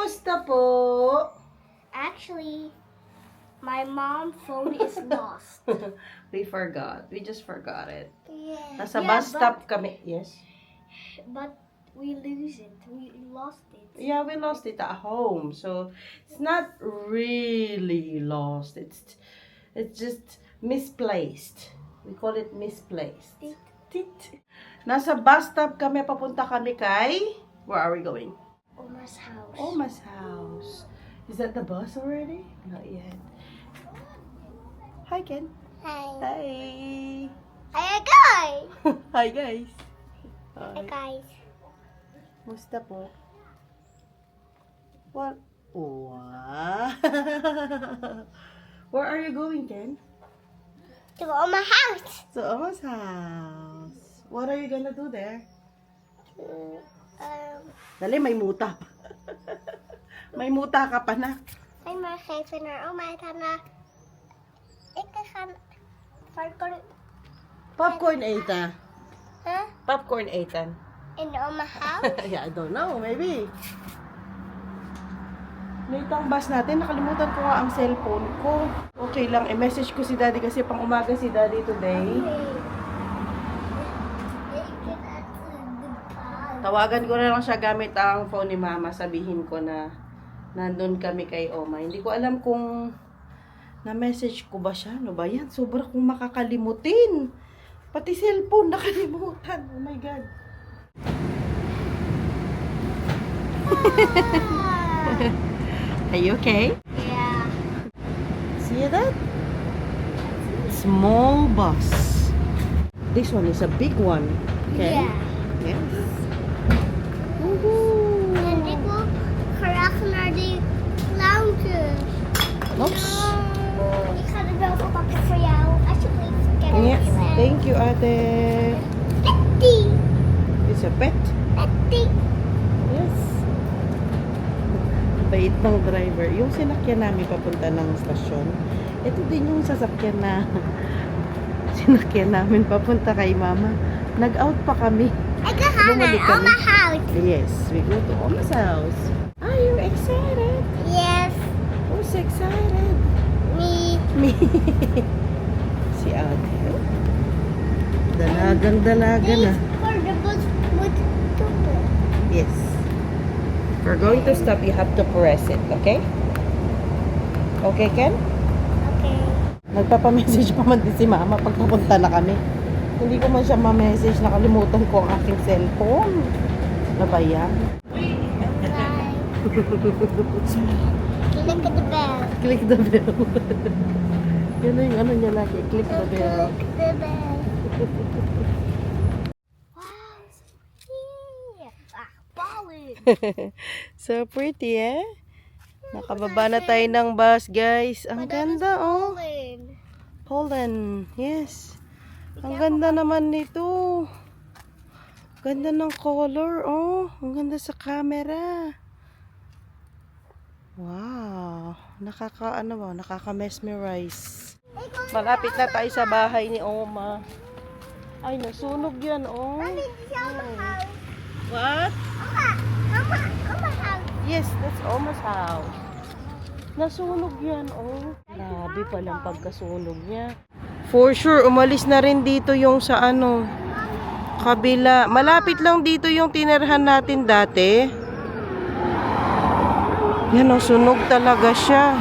Kumusta po? Actually, my mom's phone is lost. We forgot. We just forgot it. Yeah. Nasa bus stop kami. Yes? But we lose it. We lost it. Yeah, we lost it at home. So, it's not really lost. It's just misplaced. We call it misplaced. Tit. Nasa bus stop kami. Papunta kami kay... Where are we going? Oma's house. Oma's house. Is that the bus already? Not yet. Hi, Ken. Hi. Hi. Hi, guys. Hi, guys. Hi, guys. Musta po? What? Wow. Where are you going, Ken? To Oma's house. To Oma's house. What are you gonna do there? Dali, may muta pa. May muta ka pa na. Ay, maar geven naar oma. Ik ga popcorn. Popcorn eten. Huh? Popcorn eten. In Oma's house? Yeah, I don't know. Maybe. Late ang bus natin. Nakalimutan ko nga ang cellphone ko. Okay lang. I-message ko si Daddy kasi pang umaga si Daddy today. Tawagan ko na lang siya gamit ang phone ni Mama. Sabihin ko na nandun kami kay Oma. Hindi ko alam kung na-message ko ba siya. Ano ba yan? Sobra kong makakalimutin. Pati cellphone nakalimutan. Oh my God. Are you okay? Yeah. See that? Small bus. This one is a big one. Okay? Yeah. Yes. Woohoo! En ik wil graag naar die lounge. Oops. Ik ga de bel oppakken voor jou. Alsjeblieft. Yes. Thank you, ate. Petty. It's a pet. Petty. Yes. Bait ng driver. Yung sinakyan namin papunta ng stasyon, ito din yung sasakyan na sinakyan namin papunta kay Mama. Nag-out pa kami. Ik ga naar Bumalik kami. Oma's house. Yes, we go to Oma's house. Are you excited? Yes. Who's excited? Me. Me. Si ate. Dalagang-dalaga na. For the bus with tutu. Yes. If we're going to stop, you have to press it, okay? Okay, Ken? Okay. Nagpapamessage pa man din si Mama pag papunta na kami. Hindi ko man siya ma-message, nakalimutan ko ang aking cellphone. Ano ba yan? Bye. Click the bell. Click the bell. Yun na yung ano niya lagi, click the bell. Click the bell. Wow. Yeah. Ballin'. So pretty, eh? Nakababa na tayo ng bus, guys. Ang ganda, oh. Poland, yes. Ang ganda naman nito. Ganda ng color, oh. Ang ganda sa camera. Wow. Nakaka-mesmerize. Malapit na tayo sa bahay ni Oma. Ay, nasunog yan, oh. What? Oma's house. Yes, that's Oma's house. Nasunog yan, oh. Grabe palang pagkasunog niya. For sure, umalis na rin dito yung sa ano, kabila. Malapit lang dito yung tinirhan natin dati. Yan, oh, sunog talaga siya.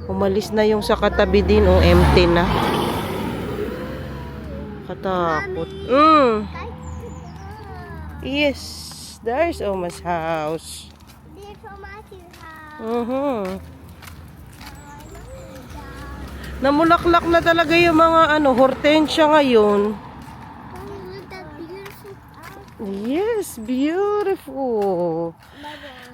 Umalis na yung sa katabi din, oh, empty na. Katakot. Yes, there's Oma's house. There's Oma's house. Namulaklak na talaga yung mga ano, hortensya ngayon. Look at that beautiful house. Yes, beautiful.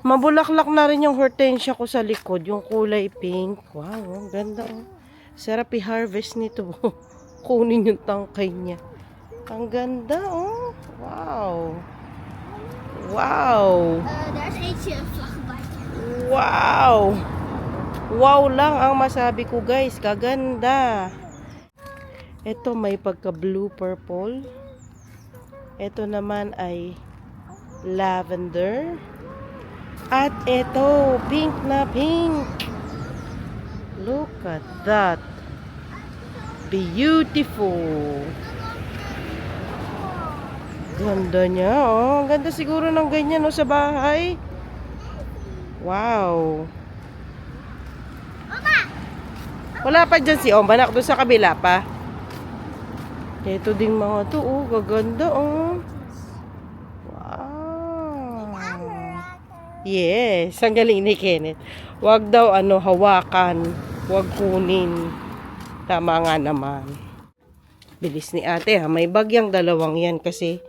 Mabulaklak na rin yung hortensya ko sa likod, yung kulay pink. Wow, ang ganda, oh. Sarap i-harvest nito. Kunin yung tangkay niya. Ang ganda, oh. Wow. Wow. There's ATM vlakbij. Wow. Wow lang ang masabi ko, guys. Kaganda. Ito may pagka blue purple. Ito naman ay lavender. At ito, pink na pink. Look at that. Beautiful. Ganda niya, oh. Ganda siguro ng ganyan, no, sa bahay. Wow. Wala pa dyan si Omanak, doon sa kabila pa. Ito ding mga to, oh. Gaganda, oh. Wow. Yes, ang galing ni Kenneth. Wag daw, hawakan. Wag kunin. Tama nga naman. Bilis ni ate, ha. May bagyang dalawang yan kasi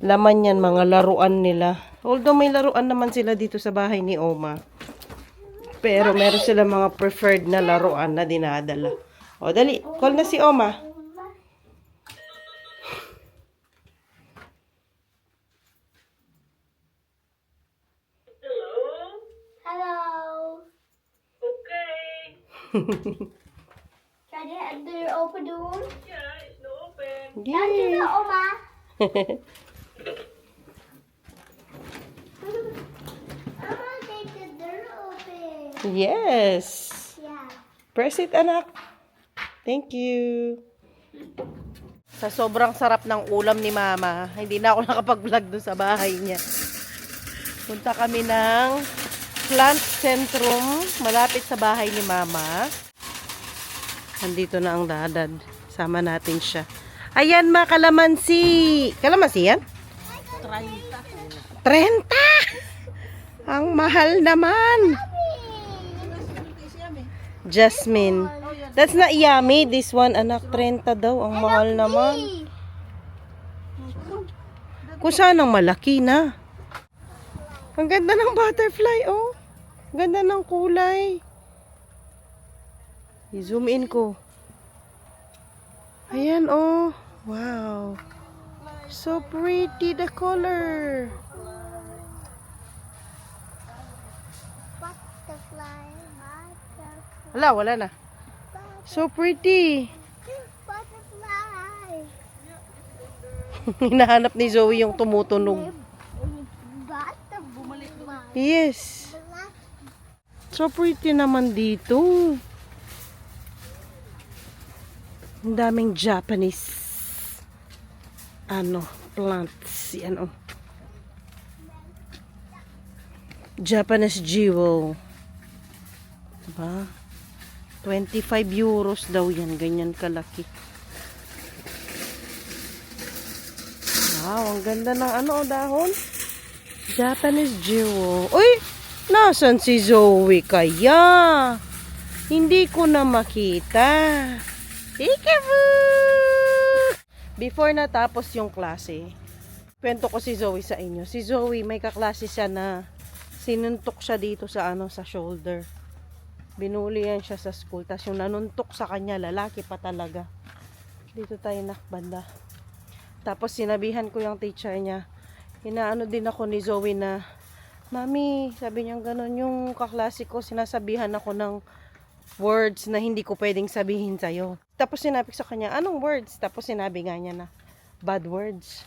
laman yan mga laruan nila. Although may laruan naman sila dito sa bahay ni Oma. Pero meron sila mga preferred na laruan na dinadala. O, dali. Call na si Oma. Hello. Okay. Can you open the room? Yeah, it's not open. That's Yay. the Oma. Oma, take the door open. Yes. Yeah. Press it, anak. Thank you. Sa sobrang sarap ng ulam ni Mama, hindi na ako nakapag-vlog doon sa bahay niya. Punta kami ng Plant Centrum, malapit sa bahay ni Mama. Nandito na ang dadad. Sama natin siya. Ayan, ma, kalamansi. Kalamansi yan? 30! Ang mahal naman. Jasmine. That's not yummy. This one, anak, 30 daw. Ang mahal naman. Kung saan ang malaki na. Ang ganda ng butterfly, oh. Ganda ng kulay. I-zoom in ko. Ayan, oh. Wow. So pretty, the color. Butterfly. Wala, wala na. So pretty. Butterfly. Hinahanap ni Zoe yung tumutunog. Butterfly. Yes. So pretty naman dito. Ang daming Japanese plants. Yan, oh. Japanese jewel. Diba? 25 euros daw yan. Ganyan kalaki. Wow, ang ganda ng dahon. Japanese jewel. Uy! Nasaan si Zoe kaya? Hindi ko na makita. Peekaboo! Before natapos yung klase, kwento ko si Zoe sa inyo. Si Zoe, may kaklase siya na sinuntok siya dito sa sa shoulder. Binulihan siya sa school. Tapos yung nanuntok sa kanya, lalaki pa talaga. Dito tayo nakbanda. Tapos sinabihan ko yung teacher niya. Inaano din ako ni Zoe na, Mami, sabi niya gano'n, yung kaklase ko, sinasabihan ako ng words na hindi ko pwedeng sabihin sa'yo. Tapos sinabi sa kanya, anong words? Tapos sinabi nga niya na, bad words.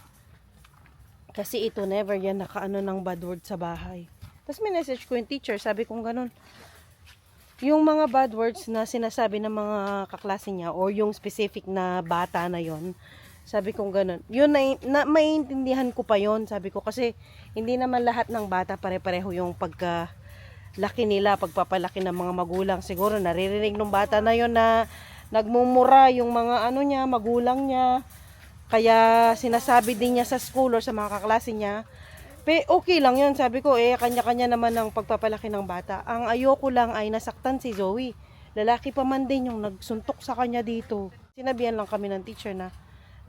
Kasi ito, never yan nakaano ng bad words sa bahay. Tapos may message ko yung teacher, sabi kong gano'n, yung mga bad words na sinasabi ng mga kaklase niya, or yung specific na bata na yon, sabi kong gano'n, yun na maintindihan ko pa yon, sabi ko, kasi hindi naman lahat ng bata pare-pareho yung pagkalaki nila, pagpapalaki ng mga magulang. Siguro naririnig ng bata na yon na nagmumura yung mga niya, magulang niya. Kaya sinasabi din niya sa school or sa mga kaklase niya. Okay lang yun, sabi ko, kanya-kanya naman ng pagpapalaki ng bata. Ang ayoko lang ay nasaktan si Zoe. Lalaki pa man din yung nagsuntok sa kanya dito. Sinabihan lang kami ng teacher na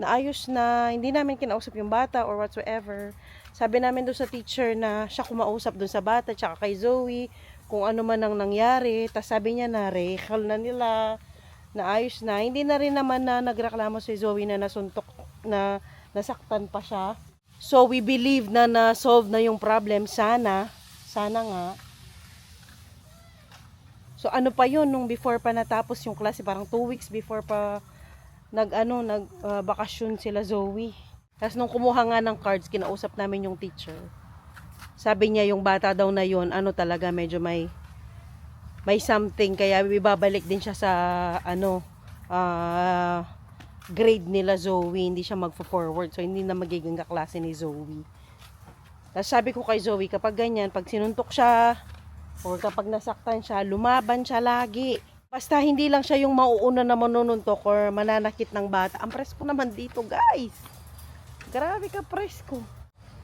naayos na, hindi namin kinausap yung bata or whatsoever. Sabi namin doon sa teacher na siya kumausap doon sa bata tsaka kay Zoe kung ano man ang nangyari. Tapos sabi niya na recall na nila, naayos na. Hindi na rin naman na nagreklamo si Zoe na nasuntok, na nasaktan pa siya. So we believe na na-solve na yung problem. Sana nga. So ano pa yun, nung before pa natapos yung klase, parang 2 weeks before pa bakasyon sila Zoe. Tapos nung kumuha nga ng cards, kinausap namin yung teacher. sabi niya yung bata daw na yun, ano talaga, medyo may something, kaya ibabalik din siya sa, grade nila Zoe, hindi siya magfo-forward, so hindi na magiging kaklase ni Zoe. Tapos sabi ko kay Zoe, kapag ganyan, pag sinuntok siya, or kapag nasaktan siya, lumaban siya lagi. Basta hindi lang siya yung mauuna na manununtok or mananakit ng bata. Ang presko naman dito, guys. Grabe ka presko.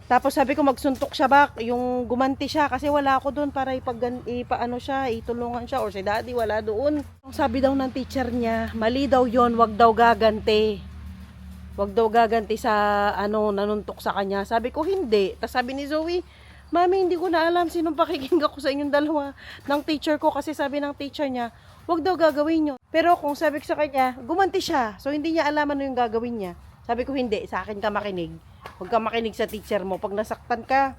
Tapos sabi ko magsuntok siya back, yung gumanti siya kasi wala ako doon para ipaano siya, itulungan siya or si daddy wala doon. Sabi daw ng teacher niya, mali daw yon, wag daw gaganti. Wag daw gaganti sa nanuntok sa kanya. Sabi ko hindi. Tapos sabi ni Zoe, Mami, hindi ko na alam sinong pakikinggan ko sa inyong dalawa ng teacher ko kasi sabi ng teacher niya, wag daw gagawin nyo. Pero kung sabi ko sa kanya, gumanti siya. So hindi niya alam ano yung gagawin niya. Sabi ko hindi, sa akin ka makinig. Huwag ka makinig sa teacher mo. Pag nasaktan ka,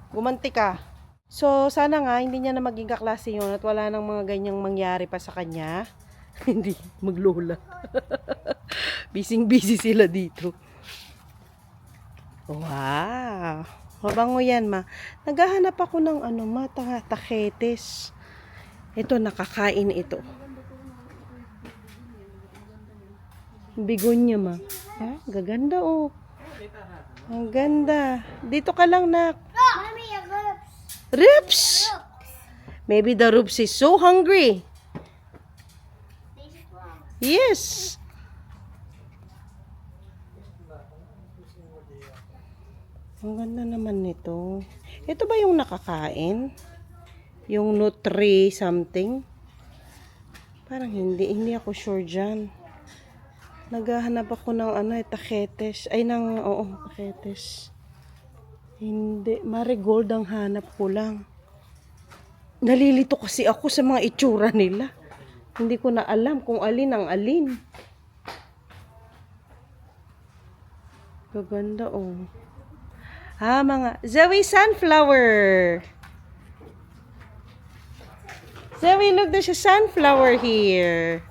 gumanti ka. So, sana nga, hindi niya na maging kaklase yun at wala nang mga ganyang mangyari pa sa kanya. Hindi, maglola. Busy sila dito. Wow! Mabango yan, ma. Naghahanap ako ng taketes. Ito, nakakain ito. Bigonya, ma. Ha? Gaganda, oh. Ang ganda. Dito ka lang, nak. Mommy, your lips. Rips! Maybe the Rups is so hungry. Yes. Ang ganda naman nito. Ito ba yung nakakain? Yung Nutri something? Parang hindi ako sure dyan. Naghahanap ako ng taketes. Taketes. Hindi, marigold ang hanap ko lang. Nalilito kasi ako sa mga itsura nila. Hindi ko na alam kung alin ang alin. Gaganda, oh. Mga Zoe sunflower. Zoe, look, there's a sunflower here.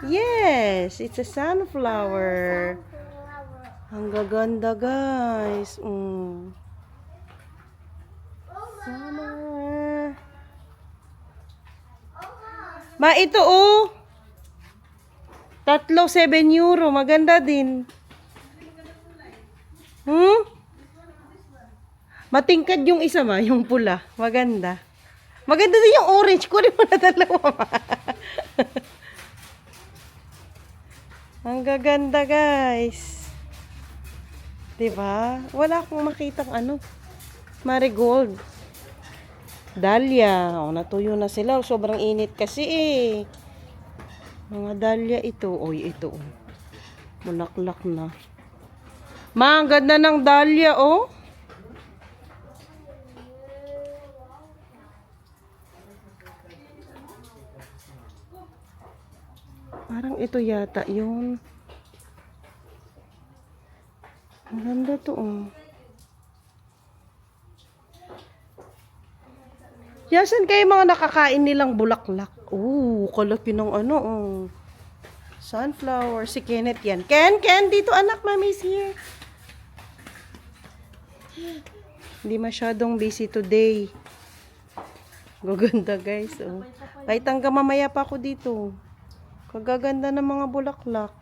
Yes, it's a sunflower. Ang gaganda, guys. Summer. Ma, ito, oh. 3, 7 euro. Maganda din. Matingkad yung isa, ma. Yung pula. Maganda. Maganda din yung orange. Kunin mo na dalawa, ma. Ang gaganda, guys. Diba? Wala akong makitang marigold. Dahlia. Natuyo na sila. Sobrang init kasi eh. Mga dahlia ito. Oy, ito. Mulaklak na. Ma, ang ganda ng dahlia, oh. Parang ito yata yun. Ang ganda to, oh. Yasan kayo mga nakakain nilang bulaklak? Oh, kalaki ng oh. Sunflower. Si Kenneth yan. Ken, dito anak, mommy's here. Hindi masyadong busy today. Gaganda, guys, oh. Kahit hanggang mamaya pa ako dito. Kagaganda ng mga bulaklak.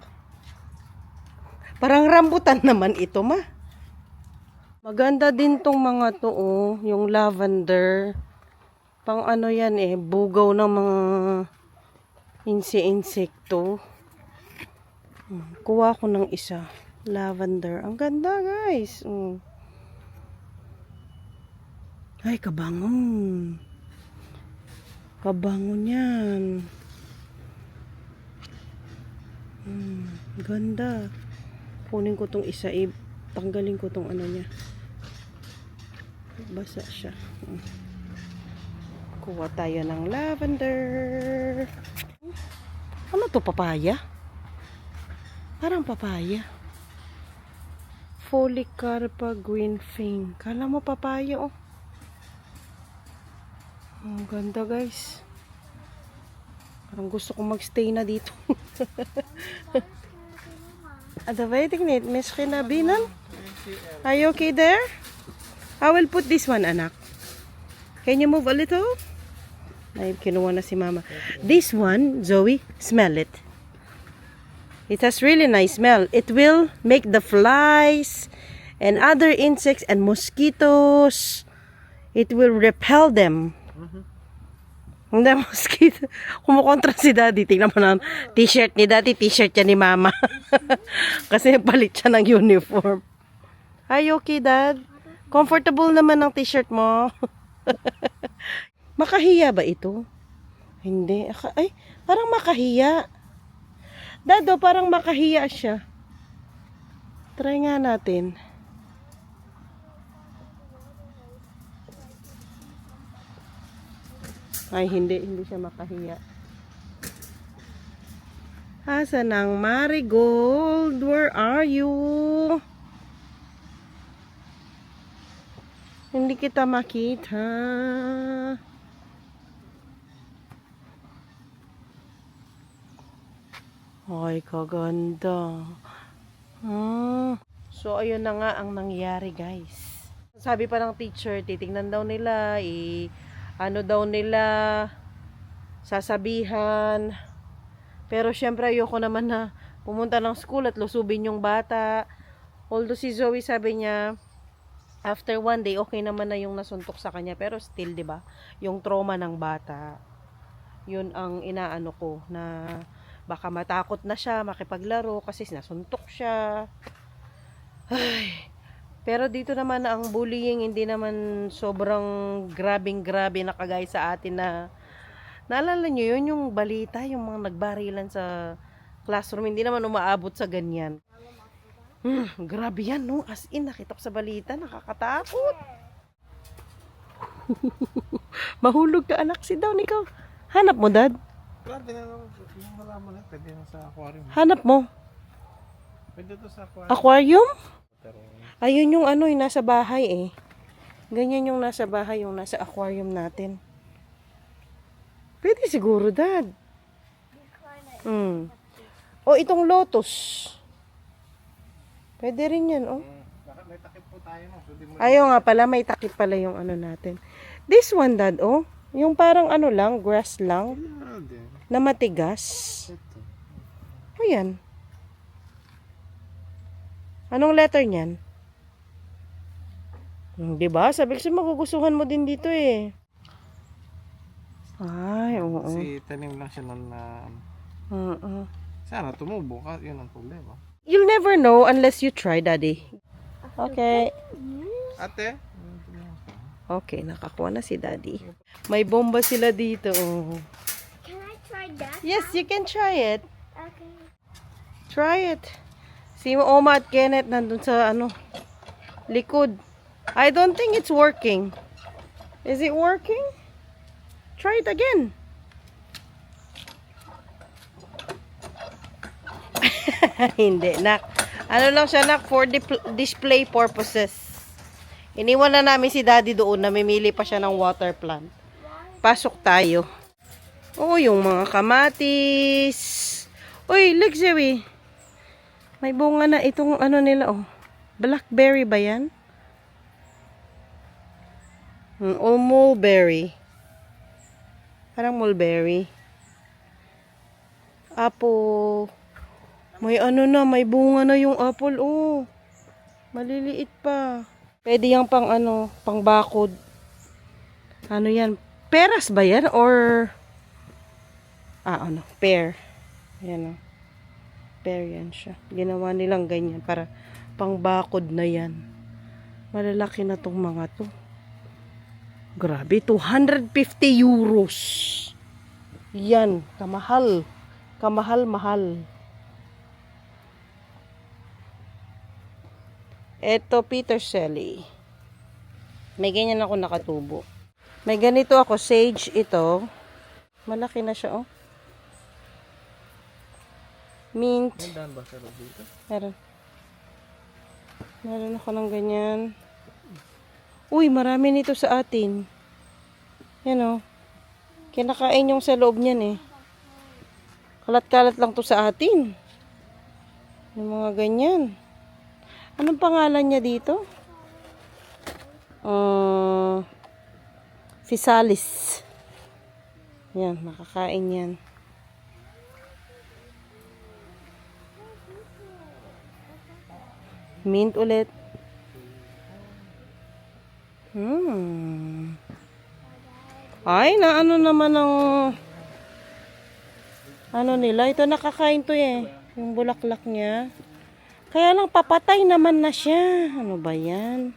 Parang rambutan naman ito, ma. Maganda din tong mga to, oh. Yung lavender. Pang yan eh. Bugaw ng mga insekto. Kuha ko ng isa. Lavender. Ang ganda, guys. Ay, kabango. Kabango niyan. Ganda. Kunin ko tong isa, tanggalin ko tong niya. Basa siya. Kuha tayo ng lavender. Ano to, papaya? Parang papaya. Polycarpa green fang. Kala mo papaya, oh. Ang ganda, guys. Parang gusto kong magstay na dito. Ada ba itignet? Miss Kinabinan? Are you okay there? I will put this one, anak. Can you move a little? Ay, kinuha na si mama. This one, Zoe, smell it. It has really nice smell. It will make the flies and other insects and mosquitoes. It will repel them. Hindi, mosquito. Kumukontra si daddy. Tingnan mo na. T-shirt ni daddy, t-shirt niya ni mama. Kasi palit siya ng uniform. Are you okay, dad? Comfortable naman ang t-shirt mo. Makahiya ba ito? Hindi. Ay, parang makahiya. Dado, parang makahiya siya. Try nga natin. Ay, hindi siya makahiya. Asan ang marigold? Where are you? Hindi kita makita. Ay, kaganda. So, ayun na nga ang nangyari, guys. Sabi pa ng teacher, titingnan daw nila, ano daw nila, sasabihan. Pero syempre ayoko naman na pumunta ng school at lusubin yung bata. Although si Zoe sabi niya, after 1 day, okay naman na yung nasuntok sa kanya. Pero still, di ba, yung trauma ng bata, yun ang inaano ko, na baka matakot na siya makipaglaro kasi nasuntok siya. Ay, pero dito naman ang bullying hindi naman sobrang grabe na kagaya sa atin na naalala nyo yun, yung balita, yung mga nagbarilan sa classroom, hindi naman umaabot sa ganyan. Grabe yan, no? As in, nakita ko sa balita, nakakatakot. Mahulog ka, anak. Sit down, ikaw. Hanap mo, dad? Grabe na lang. Yung malaman na, pwede na sa aquarium. Hanap mo. Pwede to sa aquarium. Aquarium? Pero, Ayun yung ano, yung nasa bahay eh. Ganyan yung nasa bahay, yung nasa aquarium natin. Pwede siguro, dad. O, itong lotus. Pwede rin yan, oh. bakit may takip po tayo, no? So, di mo Ayaw nga pala, may takip pala yung ano natin. This one, dad, oh. Yung parang ano lang, grass lang, din. na matigas. Ito. Ayan. Anong letter niyan? Diba? Sabi ko magugustuhan mo din dito eh. Ay, oo. Kasi tanim lang siya nun na sana tumubo ka, yun ang problema. You'll never know unless you try, daddy. Okay. Ate? Okay, nakakuha na si daddy. May bomba sila dito. Oh. Can I try that? Yes, you can try it. Okay. Try it. Si Oma at Kenneth nandun sa ano, likod. I don't think it's working. Is it working? Try it again. Hindi, nak. Ano lang siya, nak, for display purposes. Iniwan na namin si daddy doon, namimili pa siya ng water plant. Pasok tayo. Oo, yung mga kamatis. Uy, look, Zoe. May bunga na itong ano nila, oh. Blackberry ba yan? O mulberry. Parang mulberry. Apple. May ano na, may bunga na yung apple, oh. Maliliit pa. Pwede yung pang ano, pang bakod. Ano yan? Peras ba yan? Or, ano, pear. Ayan, oh. Pear yan siya. Ginawa nilang ganyan para pang bakod na yan. Malalaki na tong mga to. Grabe, 250 euros. Yan, kamahal. Kamahal-mahal. Ito, Peter Shelley. May ganyan ako nakatubo. May ganito ako, sage ito. Malaki na siya, oh. Mint. May daan ba sa loob dito? Meron. Meron ako ng ganyan. Uy, marami nito sa atin. Yan, oh. Kinakain yung sa loob niyan, eh. Kalat-kalat lang to sa atin. Yung mga ganyan. Anong pangalan niya dito? Physalis. Yan, makakain yan. Mint ulit. Ay, na ano naman ang ano nila. Ito nakakain to eh. Yung bulaklak niya. Kaya lang papatay naman na siya. Ano ba yan?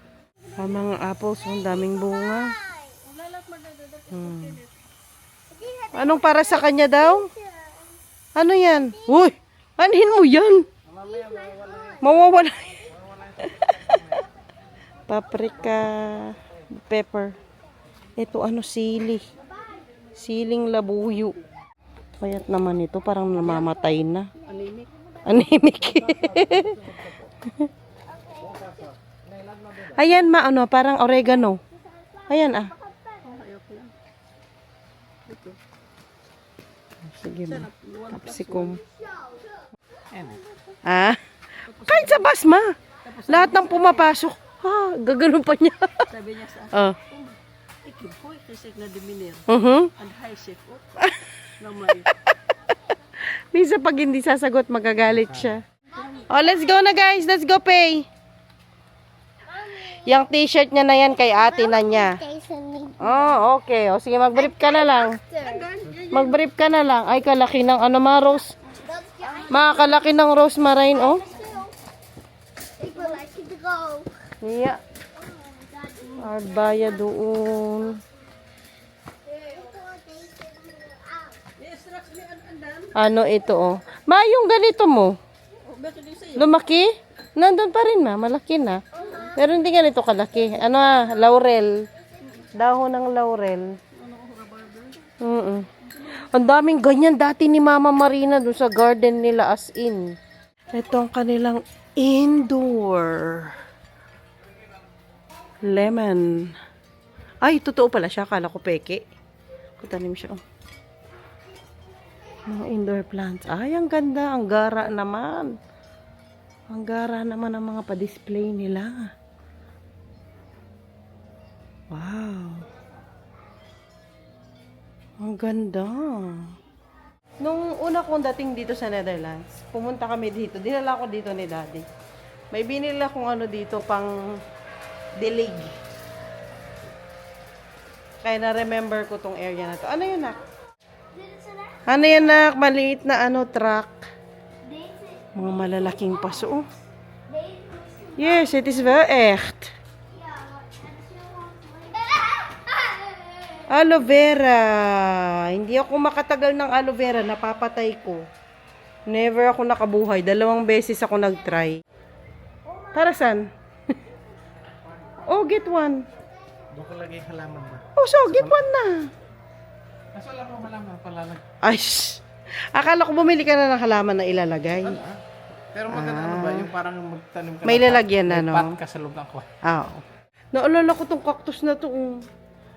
Ang mga apples, ang daming bunga. Anong para sa kanya daw? Ano yan? Uy! Anin mo yan? Mawawala. Paprika. Pepper. Ito ano, sili. Siling labuyo. Payat naman ito. Parang namamatay na. Anemic. Anemic. Ayan ano, parang oregano. Ayan ah. Sige ma. Capsicum. Ah. Kahit sa basma. Lahat ng pumapasok. Ha, gaganon pa niya. Sabi niya sa ikipoy kasi na diminir. And high safe. Namay. Minsan pag hindi sasagot, magagalit siya. Oh, let's go na guys. Let's go pay. Yung t-shirt niya na yan kay ate na niya. Oh, okay. O, sige, mag-brief ka na lang. Mag-brief ka na lang. Ay, kalaki ng ano ma, Rose. Makakalaki ng rosemary, oh. Yeah. Arbaya doon. Ano ito, oh. Ma, yung ganito mo. Lumaki? Nandun pa rin, ma. Malaki na. Pero hindi ganito kalaki. Ano laurel. Dahon ng laurel. Ang daming ganyan dati ni Mama Marina doon sa garden nila as in. Ito ang kanilang indoor. Lemon. Ay, totoo pala siya. Akala ko peke. Kutanim siya. Mga indoor plants. Ay, ang ganda. Ang gara naman. Ang gara naman ang mga pa-display nila. Wow. Ang ganda. Nung una kong dating dito sa Netherlands, pumunta kami dito. Dinala ko dito ni Daddy. May binili akong ano dito, pang dilig. Kaya na-remember ko tong area na to. Ano yun, nak? Ano yan, nak? Maliit na ano, truck. Mga malalaking paso. Yes, it is very echt. Aloe vera. Hindi ako makatagal ng aloe vera. Napapatay ko. Never ako nakabuhay. 2 beses ako nag-try. Para saan? Oh, get one. Doon ko lagay halaman ba? Oh, so, get one na. Kaso wala pa halaman palalag. Ay, shh. Akala ko bumili ka na ng halaman na ilalagay. Pero maganda ano ba? Yung parang magtanim ka May lalagyan na, no? May pat ka sa loob ng kwan. Oo. Naalala ko tong cactus na to.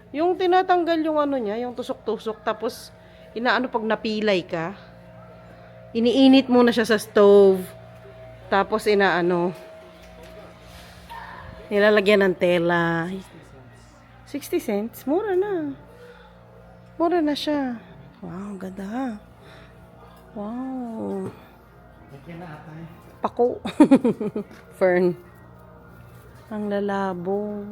Yung tinatanggal yung ano niya, yung tusok-tusok, tapos inaano pag napilay ka, iniinit muna siya sa stove, tapos inaano, nilalagyan ng tela. 60 cents? Mura na. Mura na siya. Wow, ganda. Wow. Okay na atay. Pako. Fern. Ang lalabo.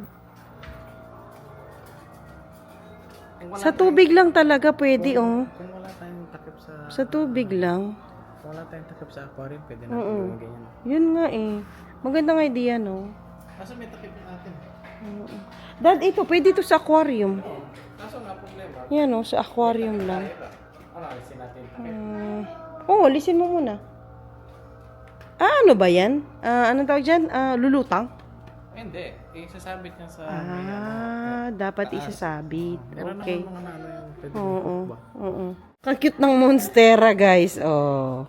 Sa tubig lang talaga pwede, oh. Kung wala tayong takip Sa tubig lang. Kung wala tayong takip sa aquarium, pwede natin gawin ganyan. Yun nga eh. Magandang idea, no? Kaso may takip natin. Dad, ito, pwede ito sa aquarium. Kaso nga problema. Yan, oh, sa aquarium lang. Ano, alisin natin yung takip. Oh, lisin mo muna. Ano ba yan? Anong tawag dyan? Lulutang? Hindi. Isasabit niya sa... Dapat isasabit. Meron Okay. naman mga ano yung pwede Oo. ba? Oo. Kakit ng monstera, guys. Oh.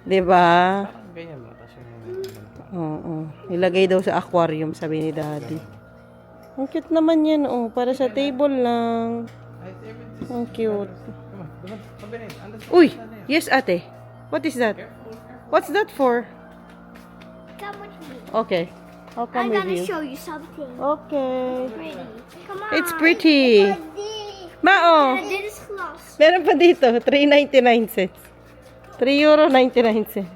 'Di ba? Parang ganyan ba? Tapos yung... Oo. Ilagay daw sa aquarium, sabi ni Daddy. Ang cute naman yan, oh. Para sa table lang. Ang cute. Uy! Yes, ate. What is that? What's that for? Come with me. Okay. I'll I'm come with gonna you. show you something Okay. pretty. Come on. It's pretty. Mao. This is close. Meron pa dito, 3.99 cents. €3.99.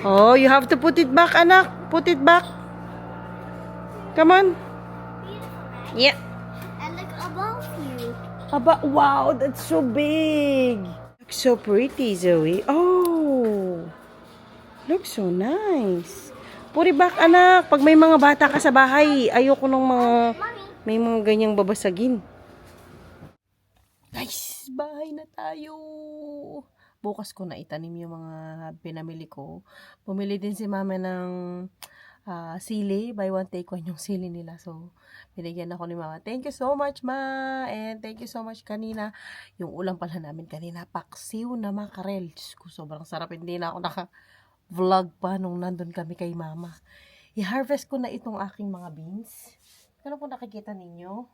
Oh, you have to put it back, anak. Put it back. Come on. Beautiful, right? Yeah. And look above you. Wow, that's so big. Looks so pretty, Zoe. Oh. Looks so nice. Put it back, anak. Pag may mga bata ka sa bahay, ayoko nung mga may mga ganyang babasagin. Guys, bahay na tayo. Bukas ko na itanim yung mga pinamili ko. Bumili din si mama ng sili. Buy one, take one yung sili nila. So, binigyan ako ni mama. Thank you so much, ma. And thank you so much kanina. Yung ulam pala namin kanina, paksiw na makarel. Diyos ko, sobrang sarap. Hindi na ako naka-vlog pa nung nandun kami kay mama. I-harvest ko na itong aking mga beans. Ano po nakikita ninyo?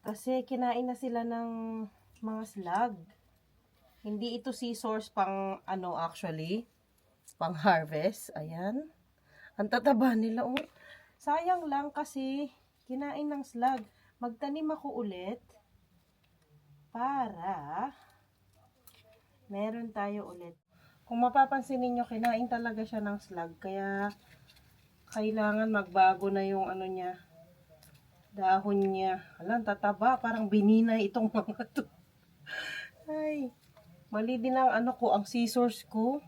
Kasi kinain na sila ng mga slug. Hindi ito scissors pang actually. Pang harvest. Ayan. Ang tataba nila. Oh. Sayang lang kasi kinain ng slug. Magtanim ako ulit para meron tayo ulit. Kung mapapansin ninyo, kinain talaga siya ng slug. Kaya kailangan magbago na yung niya. Dahon niya. Alam, tataba. Parang bininay itong mga to. Ay. Mali din ang ang scissors ko.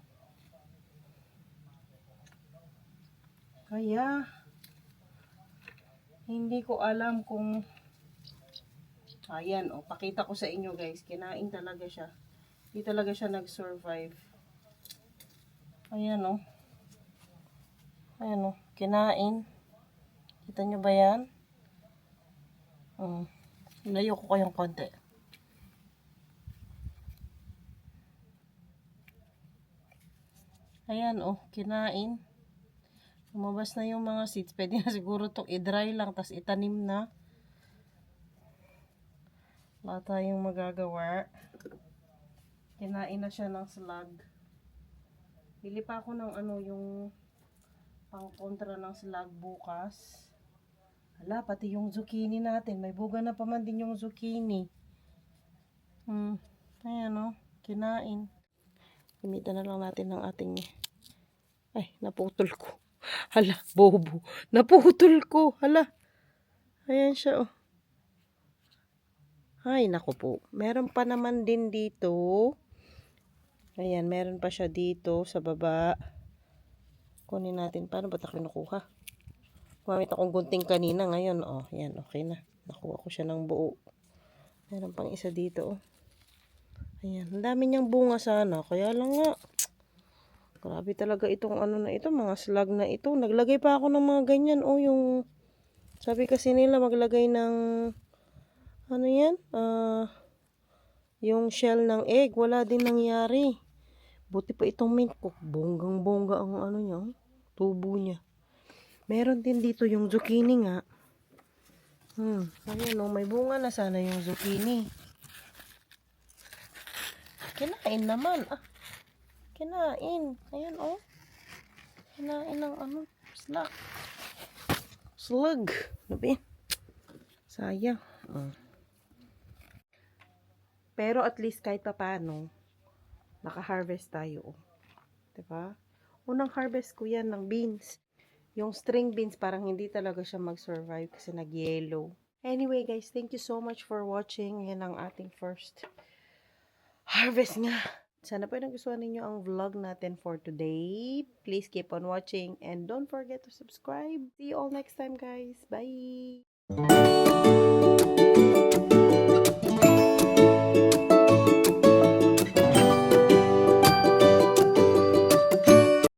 Kaya, hindi ko alam kung, ayan, pakita ko sa inyo guys, kinain talaga siya. Hindi talaga siya nag-survive. Ayan ayan kinain. Kita nyo ba yan? Layo ko kayong konti. Ayan kinain. Lumabas na yung mga seeds. Pwede na siguro itong i-dry lang, tas itanim na. Wala tayong magagawa. Kinain na siya ng slug. Bili pa ako ng yung pang kontra ng slug bukas. Hala, pati yung zucchini natin. May buga na pa man din yung zucchini. Ayan kinain. Gamitan na lang natin ng ating, ay, naputol ko. Hala, bobo. Naputol ko. Hala. Ayan siya Ay, naku po. Meron pa naman din dito. Ayan, meron pa siya dito sa baba. Kunin natin. Paano ba ito kinukuha? Gumamit akong gunting kanina. Ngayon, yan, okay na. Nakuha ko siya ng buo. Meron pang isa dito, Ayan, ang dami niyang bunga sana. Kaya lang nga, grabe talaga itong na ito, mga slug na ito. Naglagay pa ako ng mga ganyan, yung, sabi kasi nila maglagay ng, yan? Yung shell ng egg, wala din nangyari. Buti pa itong mint ko, bonggang-bongga ang niya, tubo niya. Meron din dito yung zucchini nga. Ayan may bunga na sana yung zucchini. Kinain naman. Kinain. Ayan Kinain ng slug. Slug. Nabi. Sayang. Pero at least kahit pa paano, naka-harvest tayo. Diba? Unang harvest ko yan ng beans. Yung string beans, parang hindi talaga siya mag-survive kasi nag-yellow. Anyway guys, thank you so much for watching. Yan ang ating first harvest nga. Sana po nagustuhan ninyo ang vlog natin for today. Please keep on watching and don't forget to subscribe. See you all next time guys. Bye!